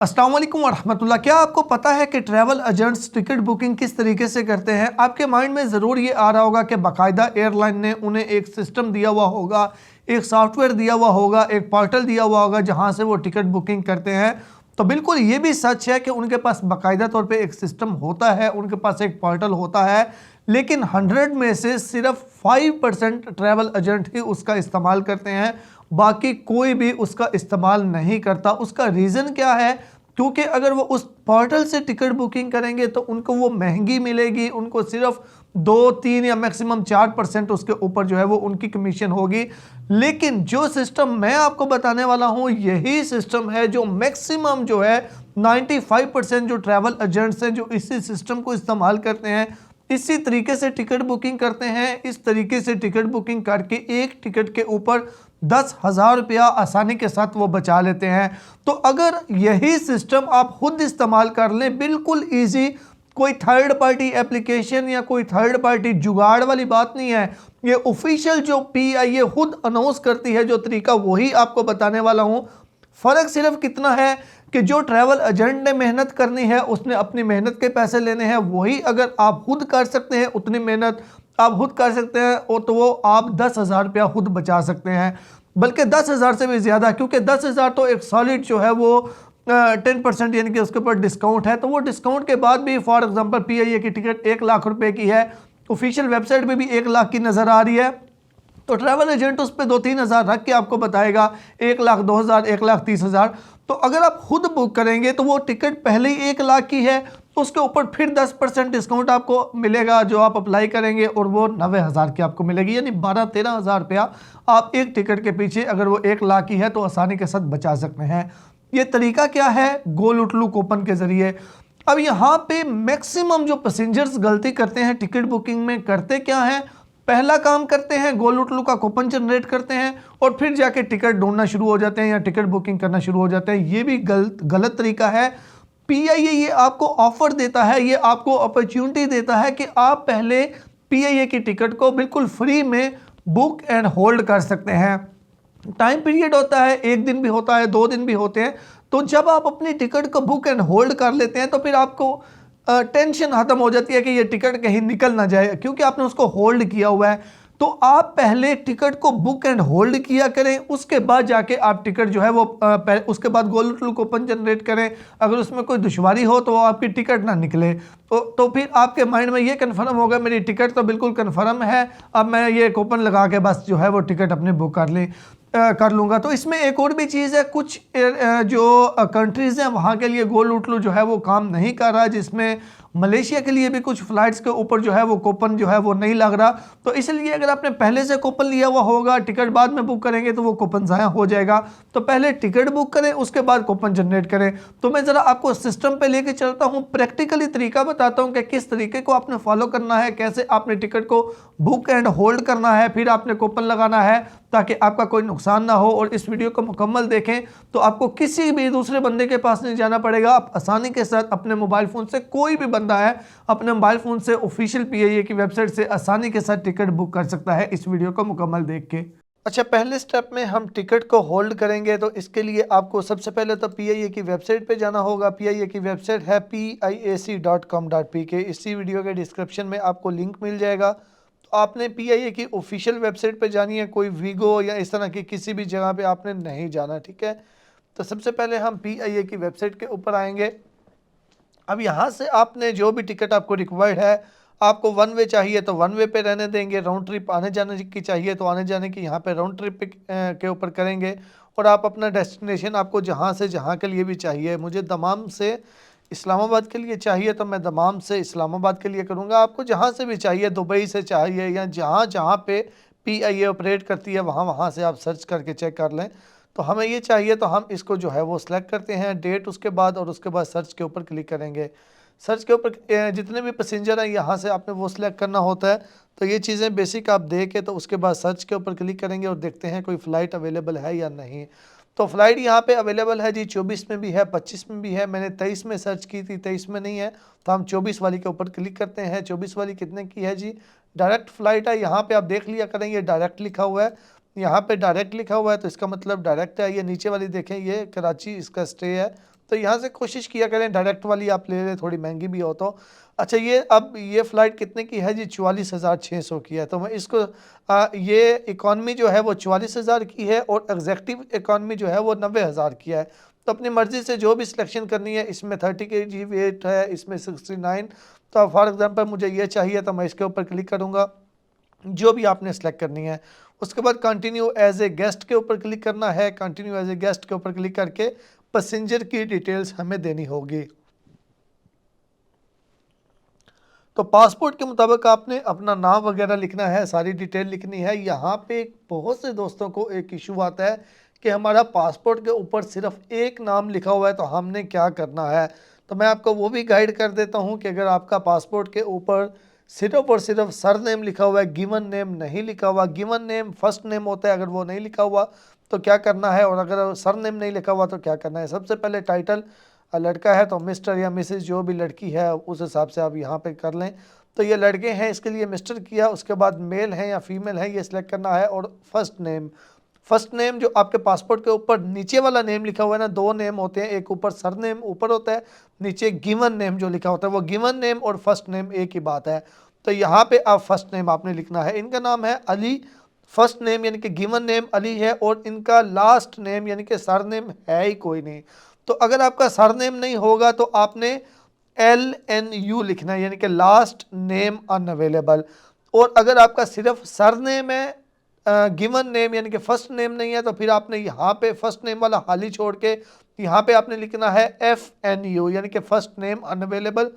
अस्सलाम वालेकुम वरहमतुल्लाह। क्या आपको पता है कि ट्रैवल एजेंट्स टिकट बुकिंग किस तरीके से करते हैं? आपके माइंड में ज़रूर ये आ रहा होगा कि बाकायदा एयरलाइन ने उन्हें एक सिस्टम दिया हुआ होगा, एक सॉफ्टवेयर दिया हुआ होगा, एक पोर्टल दिया हुआ होगा जहां से वो टिकट बुकिंग करते हैं। तो बिल्कुल ये भी सच है कि उनके पास बाकायदा तौर पे एक सिस्टम होता है, उनके पास एक पोर्टल होता है, लेकिन 100 में से सिर्फ 5% ट्रैवल एजेंट ही उसका इस्तेमाल करते हैं, बाकी कोई भी उसका इस्तेमाल नहीं करता। उसका रीज़न क्या है? क्योंकि अगर वो उस पोर्टल से टिकट बुकिंग करेंगे तो उनको वो महंगी मिलेगी, उनको सिर्फ 2-3 या मैक्सिमम 4% उसके ऊपर जो है वो उनकी कमीशन होगी। लेकिन जो सिस्टम मैं आपको बताने वाला हूँ, यही सिस्टम है जो मैक्सिमम जो है 95% जो ट्रैवल एजेंट्स हैं जो इसी सिस्टम को इस्तेमाल करते हैं, इसी तरीके से टिकट बुकिंग करते हैं। इस तरीके से टिकट बुकिंग करके एक टिकट के ऊपर 10,000 रुपया आसानी के साथ वो बचा लेते हैं। तो अगर यही सिस्टम आप खुद इस्तेमाल कर लें, बिल्कुल ईजी, कोई थर्ड पार्टी एप्लीकेशन या कोई थर्ड पार्टी जुगाड़ वाली बात नहीं है। ये ऑफिशियल जो पीआईए खुद अनाउंस करती है जो तरीका, वही आपको बताने वाला हूँ। फ़र्क सिर्फ कितना है कि जो ट्रैवल एजेंट ने मेहनत करनी है, उसने अपनी मेहनत के पैसे लेने हैं, वही अगर आप खुद कर सकते हैं, उतनी मेहनत आप खुद कर सकते हैं और तो वो आप 10,000 रुपया खुद बचा सकते हैं, बल्कि 10,000 से भी ज़्यादा, क्योंकि 10,000 तो एक सॉलिड जो है वो 10% यानी कि उसके ऊपर डिस्काउंट है। तो वो डिस्काउंट के बाद भी फॉर एग्जांपल पीआईए की टिकट 1,00,000 रुपए की है, ऑफिशियल वेबसाइट पे भी 1,00,000 की नज़र आ रही है, तो ट्रैवल एजेंट उस पर 2-3 हज़ार रख के आपको बताएगा 1,00,000, 2,000, 1,30,000। तो अगर आप खुद बुक करेंगे तो वो टिकट पहले ही 1,00,000 की है, तो उसके ऊपर फिर 10% डिस्काउंट आपको मिलेगा जो आप अप्लाई करेंगे, और वो 90,000 की आपको मिलेगी, यानी 12-13 हज़ार रुपया आप एक टिकट के पीछे, अगर वो 1,00,000 की है तो आसानी के साथ बचा सकते हैं। ये तरीका क्या है? गोल उठलू कूपन के ज़रिए। अब यहाँ पे मैक्सिमम जो पैसेंजर्स गलती करते हैं टिकट बुकिंग में, करते क्या हैं? पहला काम करते हैं, गोल उठलू का कूपन जनरेट करते हैं और फिर जाके टिकट ढूंढना शुरू हो जाते हैं या टिकट बुकिंग करना शुरू हो जाते हैं। ये भी गलत तरीका है। पीआईए ये आपको ऑफर देता है, ये आपको अपॉर्चुनिटी देता है कि आप पहले पीआईए की टिकट को बिल्कुल फ्री में बुक एंड होल्ड कर सकते हैं। टाइम पीरियड होता है, 1 दिन भी होता है, 2 दिन भी होते हैं। तो जब आप अपनी टिकट को बुक एंड होल्ड कर लेते हैं तो फिर आपको टेंशन खत्म हो जाती है कि ये टिकट कहीं निकल ना जाए, क्योंकि आपने उसको होल्ड किया हुआ है। तो आप पहले टिकट को बुक एंड होल्ड किया करें, उसके बाद जाके आप टिकट जो है वो उसके बाद गोल्ड कूपन जनरेट करें। अगर उसमें कोई दुश्वारी हो तो आपकी टिकट ना निकले, तो फिर आपके माइंड में ये कन्फर्म होगा मेरी टिकट तो बिल्कुल कन्फर्म है, अब मैं ये कूपन लगा के बस जो है वो टिकट अपनी बुक कर लूँगा। तो इसमें एक और भी चीज़ है, कुछ जो कंट्रीज़ हैं वहाँ के लिए गोल उठलू जो है वो काम नहीं कर रहा, जिसमें मलेशिया के लिए भी कुछ फ़्लाइट्स के ऊपर जो है वो कूपन जो है वो नहीं लग रहा। तो इसलिए अगर आपने पहले से कूपन लिया हुआ होगा, टिकट बाद में बुक करेंगे तो वो कूपन ज़ाया हो जाएगा। तो पहले टिकट बुक करें, उसके बाद कूपन जनरेट करें। तो मैं ज़रा आपको सिस्टम पे लेके चलता हूँ, प्रैक्टिकली तरीका बताता हूँ कि किस तरीके को आपने फॉलो करना है, कैसे आपने टिकट को बुक एंड होल्ड करना है, फिर आपने कूपन लगाना है ताकि आपका कोई नुकसान ना हो। और इस वीडियो को मुकम्मल देखें तो आपको किसी भी दूसरे बंदे के पास नहीं जाना पड़ेगा। आप आसानी के साथ अपने मोबाइल फ़ोन से, कोई भी बंदा है अपने मोबाइल फ़ोन से ऑफिशियल पीआईए की वेबसाइट से आसानी के साथ टिकट बुक कर सकता है, इस वीडियो को मुकम्मल देख के। अच्छा, पहले स्टेप में हम टिकट को होल्ड करेंगे, तो इसके लिए आपको सबसे पहले तो पीआईए की वेबसाइट पे जाना होगा। पीआईए की वेबसाइट है piac.com.pk। इसी वीडियो के डिस्क्रिप्शन में आपको लिंक मिल जाएगा। तो आपने पीआईए की ऑफिशियल वेबसाइट पे जानी है, कोई वीगो या इस तरह की किसी भी जगह पे आपने नहीं जाना, ठीक है। तो सबसे पहले हम पीआईए की वेबसाइट के ऊपर आएंगे। अब यहाँ से आपने जो भी टिकट आपको रिक्वायर्ड है, आपको वन वे चाहिए तो वन वे पे रहने देंगे, राउंड ट्रिप आने जाने की चाहिए तो आने जाने की यहाँ पे राउंड ट्रिप के ऊपर करेंगे। और आप अपना डेस्टिनेशन आपको जहाँ से जहाँ के लिए भी चाहिए, मुझे दमाम से इस्लामाबाद के लिए चाहिए तो मैं दमाम से इस्लामाबाद के लिए करूँगा। आपको जहाँ से भी चाहिए, दुबई से चाहिए या जहाँ जहाँ पे पीआईए ऑपरेट करती है वहाँ वहाँ से आप सर्च करके चेक कर लें। तो हमें ये चाहिए तो हम इसको जो है वो सिलेक्ट करते हैं, डेट उसके बाद, और उसके बाद सर्च के ऊपर क्लिक करेंगे। सर्च के ऊपर जितने भी पैसेंजर हैं यहाँ से आपने वो सिलेक्ट करना होता है। तो ये चीज़ें बेसिक आप दे के तो उसके बाद सर्च के ऊपर क्लिक करेंगे और देखते हैं कोई फ़्लाइट अवेलेबल है या नहीं। तो फ़्लाइट यहाँ पे अवेलेबल है जी, 24 में भी है, 25 में भी है। मैंने 23 में सर्च की थी, 23 में नहीं है, तो हम 24 वाली के ऊपर क्लिक करते हैं। 24 वाली कितने की है जी? डायरेक्ट फ़्लाइट है, यहाँ पे आप देख लिया करेंगे डायरेक्ट लिखा हुआ है। यहाँ पे डायरेक्ट लिखा हुआ है तो इसका मतलब डायरेक्ट है। ये नीचे वाली देखें, ये कराची इसका स्टे है, तो यहाँ से कोशिश किया करें डायरेक्ट वाली आप ले लें, थोड़ी महंगी भी हो तो। अच्छा ये अब ये फ़्लाइट कितने की है जी? 44,600 की है। तो मैं इसको ये इकॉनमी जो है वो 44,000 की है और एग्जेक्टिव इकॉनमी जो है वो 90,000 की है। तो अपनी मर्ज़ी से जो भी सिलेक्शन करनी है, इसमें 30 kg वेट है, इसमें 69। तो फॉर एग्ज़ाम्पल मुझे ये चाहिए तो मैं इसके ऊपर क्लिक करूँगा, जो भी आपने सेलेक्ट करनी है। उसके बाद कंटिन्यू एज ए गेस्ट के ऊपर क्लिक करना है। कंटिन्यू एज ए गेस्ट के ऊपर क्लिक करके पैसेंजर की डिटेल्स हमें देनी होगी। तो पासपोर्ट के मुताबिक आपने अपना नाम वगैरह लिखना है, सारी डिटेल लिखनी है। यहाँ पे बहुत से दोस्तों को एक इशू आता है कि हमारा पासपोर्ट के ऊपर सिर्फ एक नाम लिखा हुआ है, तो हमने क्या करना है। तो मैं आपको वो भी गाइड कर देता हूँ कि अगर आपका पासपोर्ट के ऊपर सिर्फ और सिर्फ सर नेम लिखा हुआ है, गिवन नेम नहीं लिखा हुआ, गिवन नेम फर्स्ट नेम होता है, अगर वो नहीं लिखा हुआ तो क्या करना है, और अगर सर नेम नहीं लिखा हुआ तो क्या करना है। सबसे पहले टाइटल, लड़का है तो मिस्टर या मिसेस, जो भी लड़की है उस हिसाब से आप यहाँ पे कर लें। तो ये लड़के हैं, इसके लिए मिस्टर किया। उसके बाद मेल है या फीमेल है ये सिलेक्ट करना है। और फर्स्ट नेम जो आपके पासपोर्ट के ऊपर नीचे वाला नेम लिखा हुआ है ना, दो नेम होते हैं, एक ऊपर सर नेम ऊपर होता है, नीचे गिवन नेम जो लिखा होता है, वो गिवन नेम और फर्स्ट नेम एक ही बात है। तो यहाँ पे आप फर्स्ट नेम आपने लिखना है। इनका नाम है अली, फर्स्ट नेम यानी कि गिवन नेम अली है, और इनका लास्ट नेम यानी कि सर नेम है ही कोई नहीं। तो अगर आपका सरनेम नहीं होगा तो आपने LNU लिखना है, यानी कि लास्ट नेम अनअवेलेबल। और अगर आपका सिर्फ सरनेम है, गिवन नेम यानी कि फर्स्ट नेम नहीं है, तो फिर आपने यहाँ पे फर्स्ट नेम वाला हाली छोड़ के यहाँ पे आपने लिखना है FNU यानी कि फर्स्ट नेम अनअवेलेबल,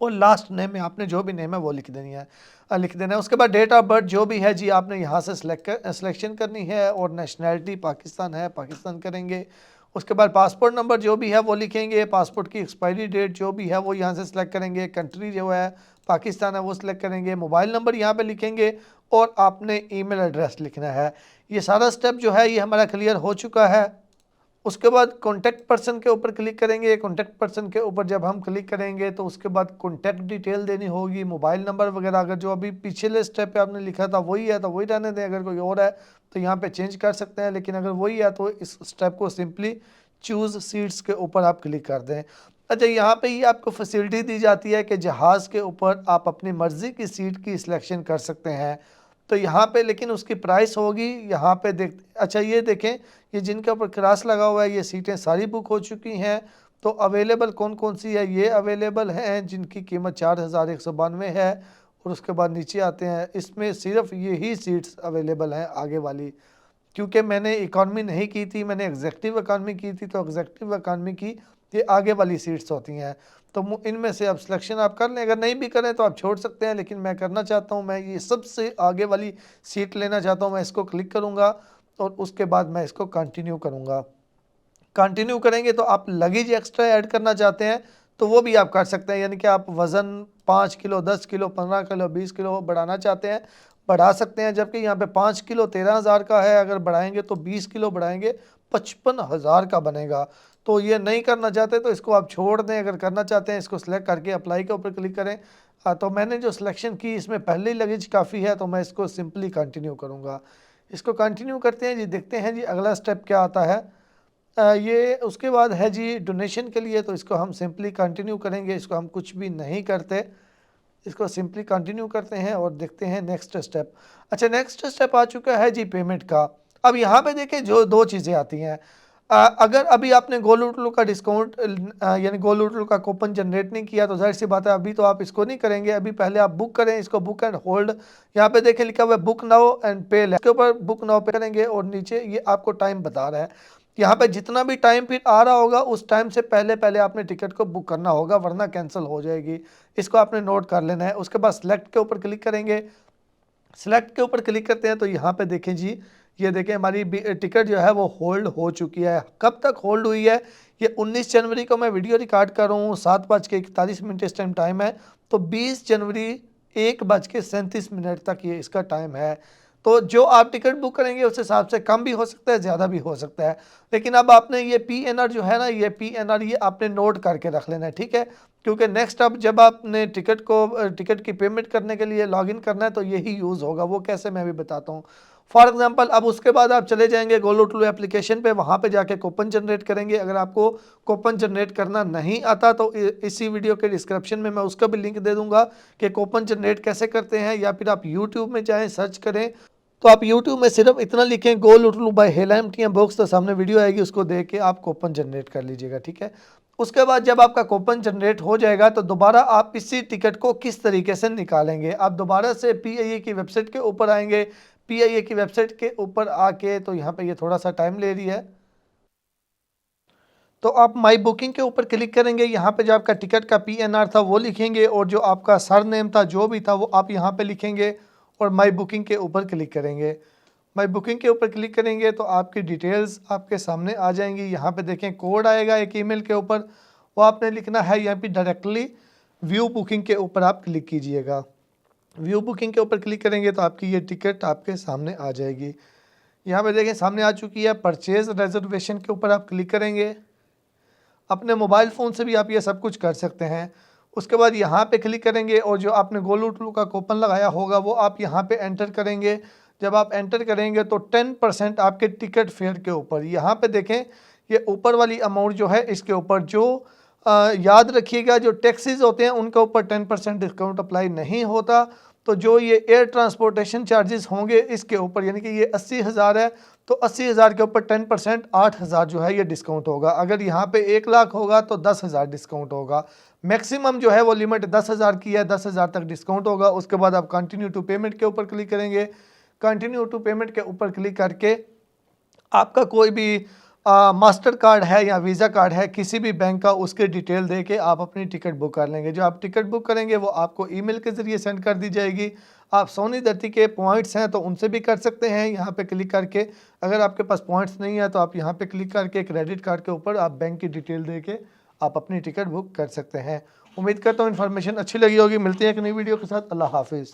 और लास्ट नेम में आपने जो भी नेम है वो लिख देना है। उसके बाद डेट ऑफ बर्थ जो भी है जी आपने यहाँ से सिलेक्शन करनी है, और नेशनैलिटी पाकिस्तान है, पाकिस्तान करेंगे। उसके बाद पासपोर्ट नंबर जो भी है वो लिखेंगे, पासपोर्ट की एक्सपायरी डेट जो भी है वो यहाँ से सिलेक्ट करेंगे, कंट्री जो है पाकिस्तान है वो सिलेक्ट करेंगे, मोबाइल नंबर यहाँ पे लिखेंगे, और आपने ईमेल एड्रेस लिखना है। ये सारा स्टेप जो है ये हमारा क्लियर हो चुका है। उसके बाद कॉन्टैक्ट पर्सन के ऊपर क्लिक करेंगे। कॉन्टैक्ट पर्सन के ऊपर जब हम क्लिक करेंगे तो उसके बाद कॉन्टैक्ट डिटेल देनी होगी, मोबाइल नंबर वगैरह। अगर जो अभी पिछले स्टेप पे आपने लिखा था वही है तो वही रहने दें, अगर कोई और है तो यहाँ पे चेंज कर सकते हैं, लेकिन अगर वही है तो इस स्टेप को सिंपली चूज़ सीट्स के ऊपर आप क्लिक कर दें। अच्छा यहाँ पे ये आपको फैसिलिटी दी जाती है कि जहाज़ के ऊपर आप अपनी मर्ज़ी की सीट की सिलेक्शन कर सकते हैं। तो यहाँ पे लेकिन उसकी प्राइस होगी, यहाँ पे देख, अच्छा ये देखें, ये जिनके ऊपर क्रॉस लगा हुआ है ये सीटें सारी बुक हो चुकी हैं। तो अवेलेबल कौन कौन सी है, ये अवेलेबल हैं जिनकी कीमत 4,192 है। और उसके बाद नीचे आते हैं, इसमें सिर्फ यही सीट्स अवेलेबल हैं आगे वाली, क्योंकि मैंने इकॉनमी नहीं की थी, मैंने एग्जेक्टिव इकॉनमी की थी। तो एग्जेक्टिव इकॉनमी की ये आगे वाली सीट्स होती हैं। तो इनमें से आप सिलेक्शन आप कर लें, अगर नहीं भी करें तो आप छोड़ सकते हैं, लेकिन मैं करना चाहता हूँ, मैं ये सबसे आगे वाली सीट लेना चाहता हूँ। मैं इसको क्लिक करूँगा और उसके बाद मैं इसको कंटिन्यू करूँगा। कंटिन्यू करेंगे तो आप लगेज एक्स्ट्रा ऐड करना चाहते हैं तो वो भी आप कर सकते हैं, यानी कि आप वज़न 5 किलो, 10 किलो, 15 किलो, 20 किलो बढ़ाना चाहते हैं, बढ़ा सकते हैं। जबकि यहाँ पे 5 किलो 13,000 का है, अगर बढ़ाएंगे तो 20 किलो बढ़ाएंगे 55,000 का बनेगा। तो ये नहीं करना चाहते तो इसको आप छोड़ दें। अगर करना चाहते हैं इसको सिलेक्ट करके अप्लाई के ऊपर क्लिक करें। तो मैंने जो सिलेक्शन की इसमें पहले ही लगेज काफ़ी है, तो मैं इसको सिंपली कंटिन्यू करूँगा। इसको कंटिन्यू करते हैं जी, देखते हैं जी अगला स्टेप क्या आता है। ये उसके बाद है जी डोनेशन के लिए, तो इसको हम सिंपली कंटिन्यू करेंगे। इसको हम कुछ भी नहीं करते, इसको सिंपली कंटिन्यू करते हैं और देखते हैं नेक्स्ट स्टेप। अच्छा नेक्स्ट स्टेप आ चुका है जी पेमेंट का। अब यहाँ पे देखें जो दो चीज़ें आती हैं। अगर अभी आपने गोलूटलू का डिस्काउंट यानी गोलूटलू का कूपन जनरेट नहीं किया तो जाहिर सी बात है अभी तो आप इसको नहीं करेंगे। अभी पहले आप बुक करें, इसको बुक एंड होल्ड, यहाँ पे देखें लिखा हुआ है बुक नाउ एंड पे, इसके ऊपर बुक नाउ पे करेंगे और नीचे ये आपको टाइम बता रहा है। यहाँ पे जितना भी टाइम फिर आ रहा होगा उस टाइम से पहले पहले आपने टिकट को बुक करना होगा, वरना कैंसिल हो जाएगी। इसको आपने नोट कर लेना है। उसके बाद सेलेक्ट के ऊपर क्लिक करेंगे। सेलेक्ट के ऊपर क्लिक करते हैं तो यहाँ पे देखें जी, ये देखें हमारी टिकट जो है वो होल्ड हो चुकी है। कब तक होल्ड हुई है, ये 19 जनवरी को मैं वीडियो रिकॉर्ड कर रहा हूँ, 7:41 इस टाइम टाइम है। तो 20 जनवरी 1:37 तक ये इसका टाइम है। तो जो आप टिकट बुक करेंगे उस हिसाब से कम भी हो सकता है, ज़्यादा भी हो सकता है। लेकिन अब आपने ये PNR जो है ना, ये PNR ये आपने नोट करके रख लेना है, ठीक है। क्योंकि नेक्स्ट अब जब आपने टिकट की पेमेंट करने के लिए लॉगिन करना है तो यही यूज़ होगा। वो कैसे मैं भी बताता हूँ। फॉर एग्जांपल अब उसके बाद आप चले जाएंगे गोलूटलू एप्लीकेशन पे, वहाँ पे जाके कूपन जनरेट करेंगे। अगर आपको कूपन जनरेट करना नहीं आता तो इसी वीडियो के डिस्क्रिप्शन में मैं उसका भी लिंक दे दूंगा कि कूपन जनरेट कैसे करते हैं, या फिर आप यूट्यूब में जाएँ सर्च करें। तो आप YouTube में सिर्फ इतना लिखें गोलूटलू बाय हेला एमटीएम बुक्स, तो सामने वीडियो आएगी, उसको देख के आप कूपन जनरेट कर लीजिएगा, ठीक है। उसके बाद जब आपका कूपन जनरेट हो जाएगा तो दोबारा आप इसी टिकट को किस तरीके से निकालेंगे, आप दोबारा से PIA की वेबसाइट के ऊपर आएंगे। PIA की वेबसाइट के ऊपर आके तो यहाँ पे ये थोड़ा सा टाइम ले रही है, तो आप माई बुकिंग के ऊपर क्लिक करेंगे। यहाँ पे जो आपका टिकट का PNR था वो लिखेंगे, और जो आपका सर नेम था जो भी था वो आप यहाँ पे लिखेंगे, और माई बुकिंग के ऊपर क्लिक करेंगे। माई बुकिंग के ऊपर क्लिक करेंगे तो आपकी डिटेल्स आपके सामने आ जाएंगी। यहाँ पे देखें कोड आएगा एक ईमेल के ऊपर, वो आपने लिखना है। यहाँ पे डायरेक्टली व्यू बुकिंग के ऊपर आप क्लिक कीजिएगा। व्यू बुकिंग के ऊपर क्लिक करेंगे तो आपकी ये टिकट आपके सामने आ जाएगी। यहाँ पे देखें सामने आ चुकी है। परचेज रिजर्वेशन के ऊपर आप क्लिक करेंगे। अपने मोबाइल फ़ोन से भी आप ये सब कुछ कर सकते हैं। उसके बाद यहाँ पे क्लिक करेंगे, और जो आपने गोलूटलू का कूपन लगाया होगा वो आप यहाँ पे एंटर करेंगे। जब आप एंटर करेंगे तो 10% आपके टिकट फेयर के ऊपर, यहाँ पे देखें ये ऊपर वाली अमाउंट जो है इसके ऊपर जो याद रखिएगा जो टैक्सेस होते हैं उनके ऊपर 10% डिस्काउंट अप्लाई नहीं होता। तो जो ये एयर ट्रांसपोर्टेशन चार्जेस होंगे इसके ऊपर, यानी कि ये 80,000 है तो 80,000 के ऊपर 10% 8,000 जो है ये डिस्काउंट होगा। अगर यहाँ पे 1 लाख होगा तो 10,000 डिस्काउंट होगा। मैक्सिमम जो है वो लिमिट 10,000 की है, 10,000 तक डिस्काउंट होगा। उसके बाद आप कंटिन्यू टू पेमेंट के ऊपर क्लिक करेंगे। कंटिन्यू टू पेमेंट के ऊपर क्लिक करके आपका कोई भी मास्टर कार्ड है या वीज़ा कार्ड है किसी भी बैंक का, उसके डिटेल दे के आप अपनी टिकट बुक कर लेंगे। जो आप टिकट बुक करेंगे वो आपको ईमेल के ज़रिए सेंड कर दी जाएगी। आप सोनी धरती के पॉइंट्स हैं तो उनसे भी कर सकते हैं यहाँ पे क्लिक करके। अगर आपके पास पॉइंट्स नहीं है तो आप यहाँ पे क्लिक करके क्रेडिट कार्ड के ऊपर आप बैंक की डिटेल दे के आप अपनी टिकट बुक कर सकते हैं। उम्मीद करता हूँ इन्फॉर्मेशन अच्छी लगी होगी। मिलते हैं एक नई वीडियो के साथ। अल्लाह हाफिज़।